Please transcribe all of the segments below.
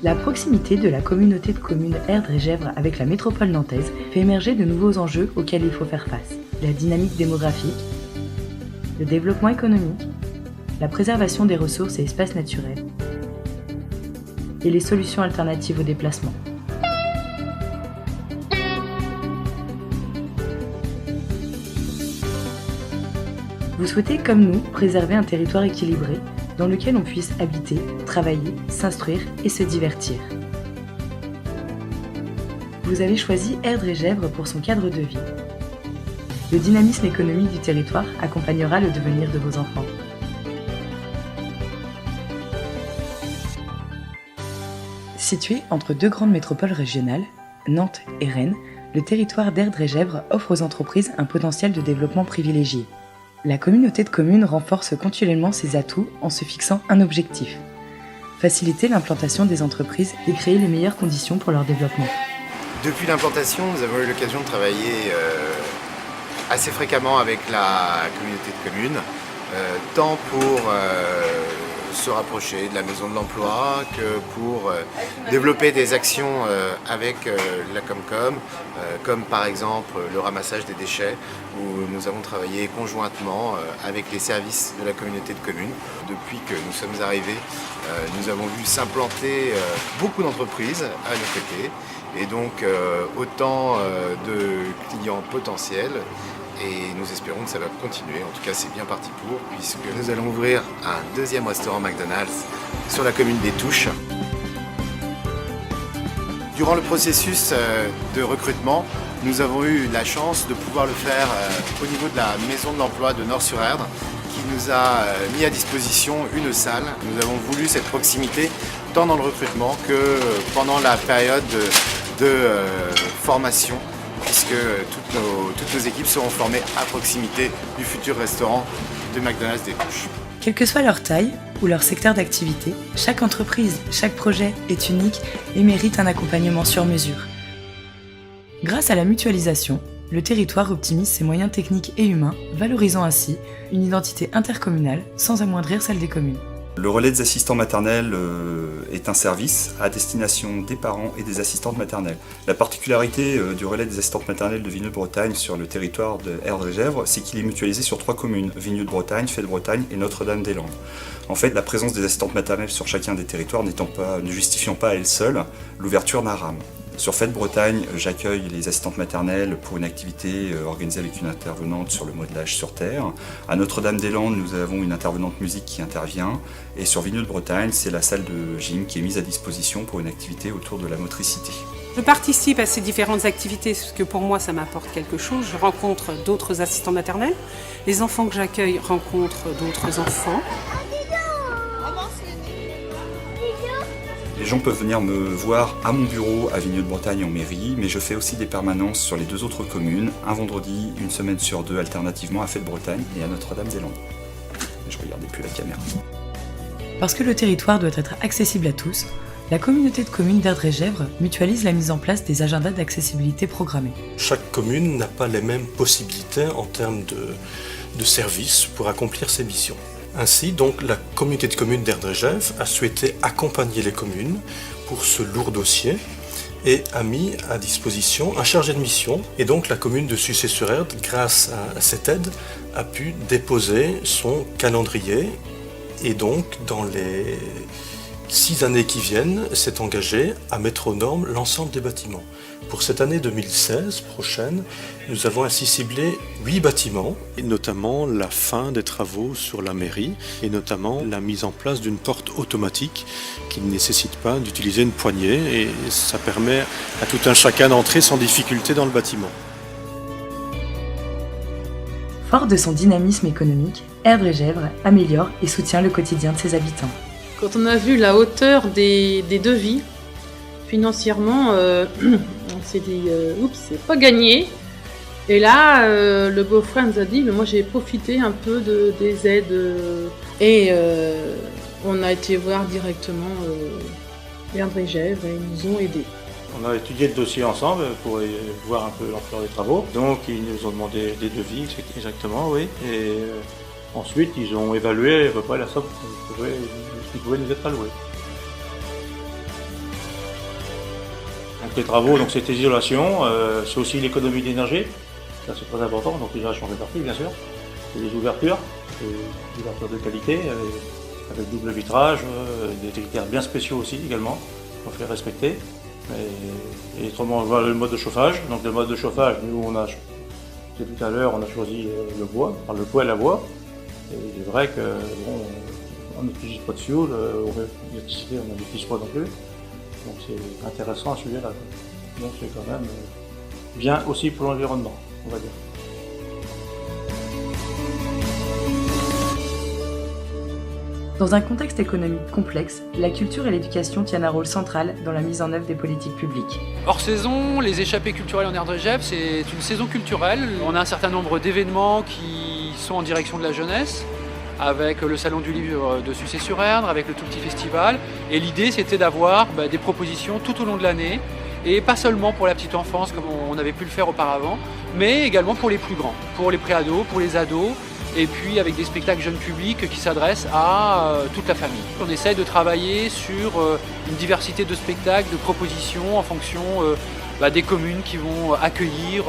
La proximité de la communauté de communes Erdre et Gesvres avec la métropole nantaise fait émerger de nouveaux enjeux auxquels il faut faire face. La dynamique démographique, le développement économique, la préservation des ressources et espaces naturels, et les solutions alternatives au déplacement. Vous souhaitez, comme nous, préserver un territoire équilibré dans lequel on puisse habiter, travailler, s'instruire et se divertir. Vous avez choisi Erdre et Gesvres pour son cadre de vie. Le dynamisme économique du territoire accompagnera le devenir de vos enfants. Situé entre deux grandes métropoles régionales, Nantes et Rennes, le territoire d'Erdre et Gesvres offre aux entreprises un potentiel de développement privilégié. La communauté de communes renforce continuellement ses atouts en se fixant un objectif: faciliter l'implantation des entreprises et créer les meilleures conditions pour leur développement. Depuis l'implantation, nous avons eu l'occasion de travailler assez fréquemment avec la communauté de communes, tant pour se rapprocher de la maison de l'emploi que pour développer des actions avec la Comcom, comme par exemple le ramassage des déchets, où nous avons travaillé conjointement avec les services de la communauté de communes. Depuis que nous sommes arrivés, nous avons vu s'implanter beaucoup d'entreprises à nos côtés, et donc autant de clients potentiels. Et nous espérons que ça va continuer, en tout cas c'est bien parti pour, puisque nous allons ouvrir un deuxième restaurant McDonald's sur la commune des Touches. Durant le processus de recrutement, nous avons eu la chance de pouvoir le faire au niveau de la maison de l'emploi de Nord-sur-Erdre, qui nous a mis à disposition une salle. Nous avons voulu cette proximité tant dans le recrutement que pendant la période de formation, puisque toutes nos équipes seront formées à proximité du futur restaurant de McDonald's des Touches. Quelle que soit leur taille ou leur secteur d'activité, chaque entreprise, chaque projet est unique et mérite un accompagnement sur mesure. Grâce à la mutualisation, le territoire optimise ses moyens techniques et humains, valorisant ainsi une identité intercommunale sans amoindrir celle des communes. Le relais des assistants maternels est un service à destination des parents et des assistantes maternelles. La particularité du relais des assistantes maternelles de Vigneux-de-Bretagne sur le territoire de Erdre et Gesvres, c'est qu'il est mutualisé sur 3 communes, Vigneux-de-Bretagne, Fay-de-Bretagne et Notre-Dame-des-Landes. En fait, la présence des assistantes maternelles sur chacun des territoires ne justifiant pas à elle seule l'ouverture d'un RAM. Sur Fay-de-Bretagne, j'accueille les assistantes maternelles pour une activité organisée avec une intervenante sur le modelage sur terre. À Notre-Dame-des-Landes, nous avons une intervenante musique qui intervient. Et sur Vigneux-de-Bretagne, c'est la salle de gym qui est mise à disposition pour une activité autour de la motricité. Je participe à ces différentes activités parce que pour moi ça m'apporte quelque chose. Je rencontre d'autres assistants maternels. Les enfants que j'accueille rencontrent d'autres enfants. Les gens peuvent venir me voir à mon bureau à Vigneux-de-Bretagne en mairie, mais je fais aussi des permanences sur les 2 autres communes, un vendredi, une semaine sur 2 alternativement à Fay-de-Bretagne et à Notre-Dame-des-Landes. Je regardais plus la caméra. Parce que le territoire doit être accessible à tous, la communauté de communes d'Erdre et Gesvres mutualise la mise en place des agendas d'accessibilité programmés. Chaque commune n'a pas les mêmes possibilités en termes de services pour accomplir ses missions. Ainsi, donc, la communauté de communes d'Erdre et Gesvres a souhaité accompagner les communes pour ce lourd dossier et a mis à disposition un chargé de mission. Et donc la commune de Sucé-sur-Erdre, grâce à cette aide, a pu déposer son calendrier et donc dans les 6 années qui viennent, s'est engagé à mettre aux normes l'ensemble des bâtiments. Pour cette année 2016 prochaine, nous avons ainsi ciblé 8 bâtiments, et notamment la fin des travaux sur la mairie, et notamment la mise en place d'une porte automatique qui ne nécessite pas d'utiliser une poignée, et ça permet à tout un chacun d'entrer sans difficulté dans le bâtiment. Fort de son dynamisme économique, Erdre et Gesvres améliore et soutient le quotidien de ses habitants. Quand on a vu la hauteur des devis, financièrement, on s'est dit oups, c'est pas gagné. Et là, le beau-frère nous a dit mais moi j'ai profité un peu des aides et on a été voir directement Erdre et Gesvres et ils nous ont aidés. On a étudié le dossier ensemble pour voir un peu l'ampleur des travaux. Donc ils nous ont demandé des devis exactement, oui. Et ensuite ils ont évalué à peu près la somme qui pouvait nous être allouée. Donc les travaux, donc c'est l'isolation, c'est aussi l'économie d'énergie, ça c'est très important, donc l'isolation fait partie bien sûr. C'est des ouvertures de qualité, avec double vitrage, des critères bien spéciaux aussi également, pour faire respecter. Et autrement, on voit le mode de chauffage. Donc le mode de chauffage, nous on a, c'est tout à l'heure, on a choisi le bois, enfin le poêle à bois. Et il est vrai que bon, on n'utilise pas de fioul, l'électricité on n'utilise pas non plus. Donc c'est intéressant à ce sujet-là. Donc c'est quand même bien aussi pour l'environnement, on va dire. Dans un contexte économique complexe, la culture et l'éducation tiennent un rôle central dans la mise en œuvre des politiques publiques. Hors saison, les échappées culturelles en Erdre-et-Gèvres, c'est une saison culturelle. On a un certain nombre d'événements qui sont en direction de la jeunesse, avec le Salon du Livre de Sucé-sur-Erdre, avec le Tout Petit Festival. Et l'idée, c'était d'avoir des propositions tout au long de l'année, et pas seulement pour la petite enfance comme on avait pu le faire auparavant, mais également pour les plus grands, pour les préados, pour les ados, et puis avec des spectacles jeunes publics qui s'adressent à toute la famille. On essaye de travailler sur une diversité de spectacles, de propositions en fonction des communes qui vont accueillir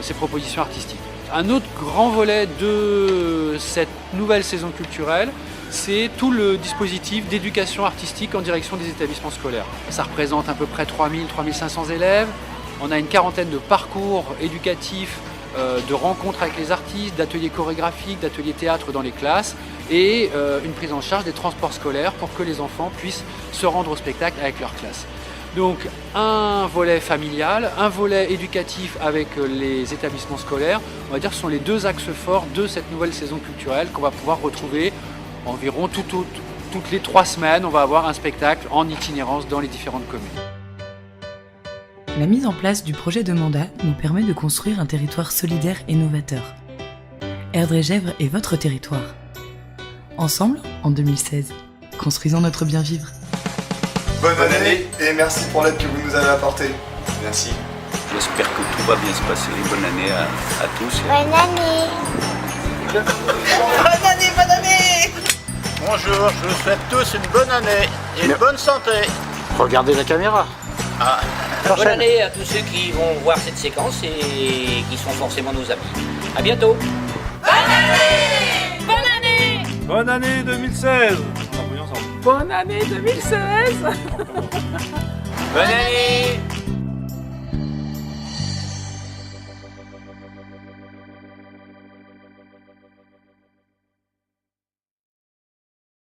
ces propositions artistiques. Un autre grand volet de cette nouvelle saison culturelle, c'est tout le dispositif d'éducation artistique en direction des établissements scolaires. Ça représente à peu près 3000-3500 élèves. On a une quarantaine de parcours éducatifs, de rencontres avec les artistes, d'ateliers chorégraphiques, d'ateliers théâtre dans les classes et une prise en charge des transports scolaires pour que les enfants puissent se rendre au spectacle avec leur classe. Donc un volet familial, un volet éducatif avec les établissements scolaires, on va dire ce sont les deux axes forts de cette nouvelle saison culturelle qu'on va pouvoir retrouver environ toutes les 3 semaines. On va avoir un spectacle en itinérance dans les différentes communes. La mise en place du projet de mandat nous permet de construire un territoire solidaire et novateur. Erdre-et-Gèvres est votre territoire. Ensemble, en 2016, construisons notre bien-vivre. Bonne année et merci pour l'aide que vous nous avez apportée. Merci. J'espère que tout va bien se passer. Bonne année à tous. Bonne année. Bonne année, bonne année. Bonjour, je vous souhaite tous une bonne année et une bonne santé. Regardez la caméra. Ah. Bonne année à tous ceux qui vont voir cette séquence et qui sont forcément nos amis. À bientôt. Bonne année. Bonne année. Bonne année 2016. Bonne année 2016. Bonne année.